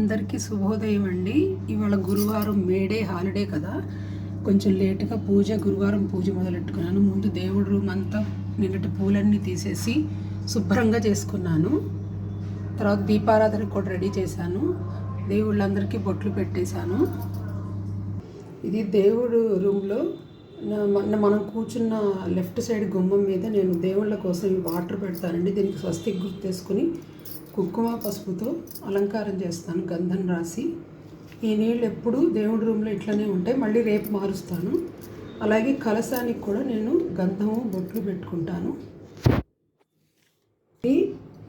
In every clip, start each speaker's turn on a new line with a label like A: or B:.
A: అందరికీ శుభోదయం అండి. ఇవాళ గురువారం మేడే హాలిడే కదా, కొంచెం లేటుగా గురువారం పూజ మొదలెట్టుకున్నాను. ముందు దేవుడి రూమ్ అంతా నిన్నటి పూలన్నీ తీసేసి శుభ్రంగా చేసుకున్నాను. తర్వాత దీపారాధన కూడా రెడీ చేశాను. దేవుళ్ళందరికీ బొట్లు పెట్టేశాను. ఇది దేవుడు రూమ్లో మనం కూర్చున్న లెఫ్ట్ సైడ్ గుమ్మం మీద నేను దేవుళ్ళ కోసం వాటర్ పెడతానండి. దీనికి స్వస్తిక్ గుర్తు తీసుకుని కుంకుమ పసుపుతో అలంకారం చేస్తాను, గంధం రాసి. ఈ నీళ్ళు ఎప్పుడు దేవుడి రూమ్లో ఇట్లనే ఉంటాయి, మళ్ళీ రేపు మారుస్తాను. అలాగే కలశానికి కూడా నేను గంధము బొట్లు పెట్టుకుంటాను.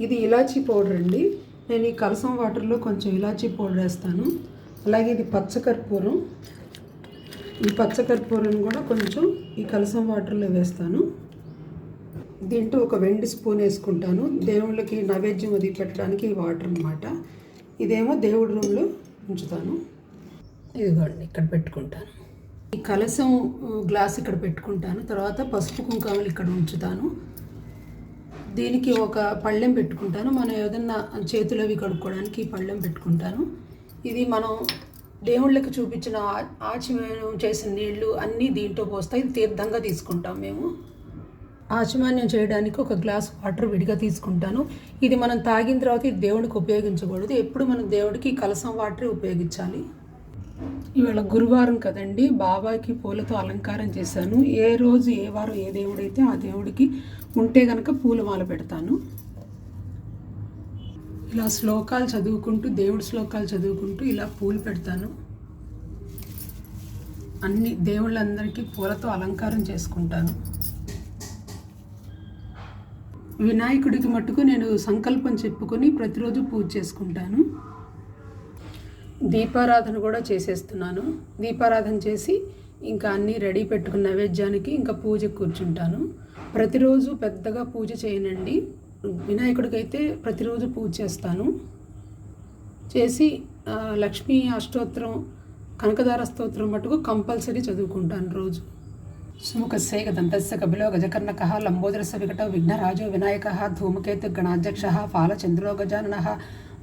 A: ఇది ఇలాచీ పౌడర్ అండి. నేను ఈ కలసం వాటర్లో కొంచెం ఇలాచీ పౌడర్ వేస్తాను. అలాగే ఇది పచ్చకర్పూరం. ఈ పచ్చకర్పూరం కూడా కొంచెం ఈ కలసం వాటర్లో వేస్తాను. దీంట్లో ఒక వెండి స్పూన్ వేసుకుంటాను. దేవుళ్ళకి నైవేద్యం అది పెట్టడానికి ఈ వాటర్ అన్నమాట. ఇదేమో దేవుడి రూమ్లో ఉంచుతాను. ఇదిగోండి ఇక్కడ పెట్టుకుంటాను. ఈ కలసం గ్లాస్ ఇక్కడ పెట్టుకుంటాను. తర్వాత పసుపు కుంకుమలు ఇక్కడ ఉంచుతాను. దీనికి ఒక పళ్ళెం పెట్టుకుంటాను. మనం ఏదన్నా చేతులు అవి కడుక్కోవడానికి ఈ పళ్ళెం పెట్టుకుంటాను. ఇది మనం దేవుళ్ళకి చూపించిన ఆచమనం చేసిన నీళ్ళు అన్నీ దీంట్లో పోస్తాయి. ఇది తీర్థంగా తీసుకుంటాం మేము. ఆచమన్యం చేయడానికి ఒక గ్లాస్ వాటర్ విడిగా తీసుకుంటాను. ఇది మనం తాగిన తర్వాత ఇది దేవుడికి ఉపయోగించకూడదు. ఎప్పుడు మనం దేవుడికి కలసం వాటరే ఉపయోగించాలి. ఇవాళ గురువారం కదండి, బాబాకి పూలతో అలంకారం చేశాను. ఏ రోజు ఏ వారం ఏ దేవుడైతే ఆ దేవుడికి ఉంటే కనుక పూలమాల పెడతాను. ఇలా శ్లోకాలు చదువుకుంటూ, దేవుడి శ్లోకాలు చదువుకుంటూ ఇలా పూలు పెడతాను. అన్ని దేవుళ్ళందరికీ పూలతో అలంకారం చేసుకుంటాను. వినాయకుడికి మట్టుకు నేను సంకల్పం చెప్పుకొని ప్రతిరోజు పూజ చేసుకుంటాను. దీపారాధన కూడా చేసేస్తున్నాను. దీపారాధన చేసి ఇంకా అన్నీ రెడీ పెట్టుకున్న నైవేద్యానికి ఇంకా పూజకు కూర్చుంటాను. ప్రతిరోజు పెద్దగా పూజ చేయనండి. వినాయకుడికి అయితే ప్రతిరోజు పూజ చేస్తాను. చేసి లక్ష్మీ అష్టోత్తరం, కనకదార స్తోత్రం మటుకు కంపల్సరీ చదువుకుంటాను రోజు. సుముఖస్య దంతస్య కపిలో గజకర్ణకః లంబోదరస్య వికటో విఘ్నరాజో వినాయకః ధూమకేతు గణాధ్యక్షః ఫాలచంద్రో గజాననః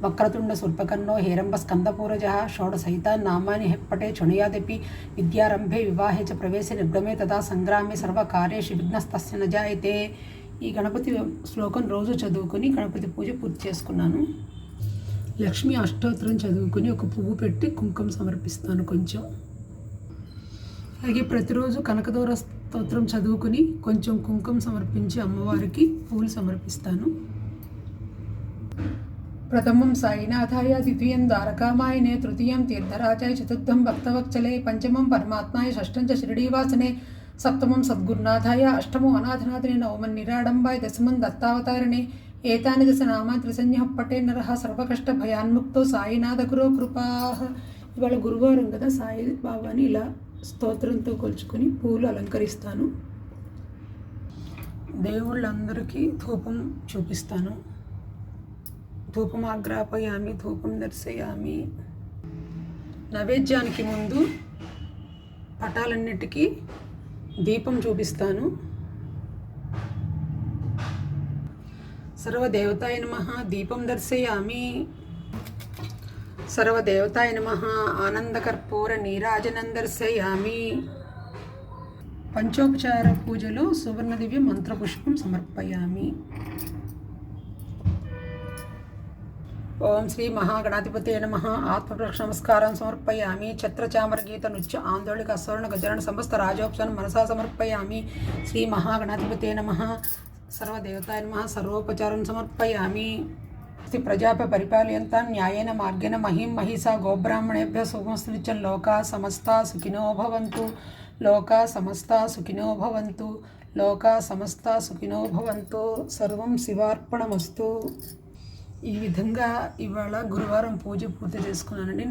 A: వక్రతుండ శూర్పకర్ణో హేరంబ స్కందపూరజః షోడశైతాన్ నామాని హెప్పటే చుణయాదపి విద్యారంభే వివాహే చ ప్రవేశే నిర్గమే తదా సంగ్రామే సర్వకార్యేషు విఘ్నస్తస్య న జాయతే. ఈ గణపతి శ్లోకం రోజు చదువుకుని గణపతి పూజ పూర్తి చేసుకున్నాను. లక్ష్మీ అష్టోత్తరం చదువుకుని ఒక పువ్వు పెట్టి కుంకుమ సమర్పిస్తాను కొంచెం. అలాగే ప్రతిరోజు కనకదార స్తోత్రం చదువుకుని కొంచెం కుంకుమ సమర్పించి అమ్మవారికి పూలు సమర్పిస్తాను. ప్రథమం సాయినాథాయ, ద్వితీయం ద్వారకామాయనే, తృతీయం తీర్థరాజాయ, చతుర్థం భక్తవత్సలే, పంచమం పరమాత్మాయ, షష్టం చ షిరిడీవాసనే, సప్తమం సద్గురునాథాయ, అష్టమం అనాథనాథనే, నవమం నిరాడంబాయ, దశమం దత్తావతారణే. ఏతాని దశ నామాని త్రిసంజ్ఞః పటే నరః సర్వకష్ట భయాన్ముక్తో సాయినాథ గురో కృపాః. ఇవాళ గురువారం కదా, సాయి బాబాని ఇలా స్తోత్రంతో కొలుచుకొని పూలు అలంకరిస్తాను. దేవుళ్ళందరికీ ధూపం చూపిస్తాను. ధూపం ఆగ్రాపయామి, ధూపం దర్శయామి. నైవేద్యానికి ముందు పటాలన్నిటికీ దీపం చూపిస్తాను. సర్వదేవతాయ నమః దీపం దర్శయామి. సర్వదేవతాయ నమః ఆనందకర్పూర నీరాజనం దర్శయామి. పంచోపచార పూజలో సువర్ణ దివ్య మంత్రపుష్పం సమర్పయామి. ఓం శ్రీ మహాగణాధిపతే నమః ఆత్మప్రక్ష నమస్కారం సమర్పయామి. ఛత్రచామర గీత నృత్య ఆందోళిక అస్వరణ గజరణ సమస్త రాజోపసన మనసా సమర్పయామి. శ్రీ మహాగణాధిపతే నమః సర్వదేవతాయ నమః సర్వోపచారం సమర్పయామి. శ్రీ ప్రజాప పరిపాలయంతా న్యాయేన మార్గేణ మహిం మహిషా గోబ్రాహ్మణేభ్య శుభమస్తు నిత్యం. లోకా సమస్తా సుఖినో భవంతు. లోకా సమస్తా సుఖినో భవంతు. లోకా సమస్తా సుఖినో భవంతు. సర్వం శివార్పణమస్తు. ఈ విధంగా ఇవాళ గురువారం పూజ పూర్తి చేసుకున్నానండి.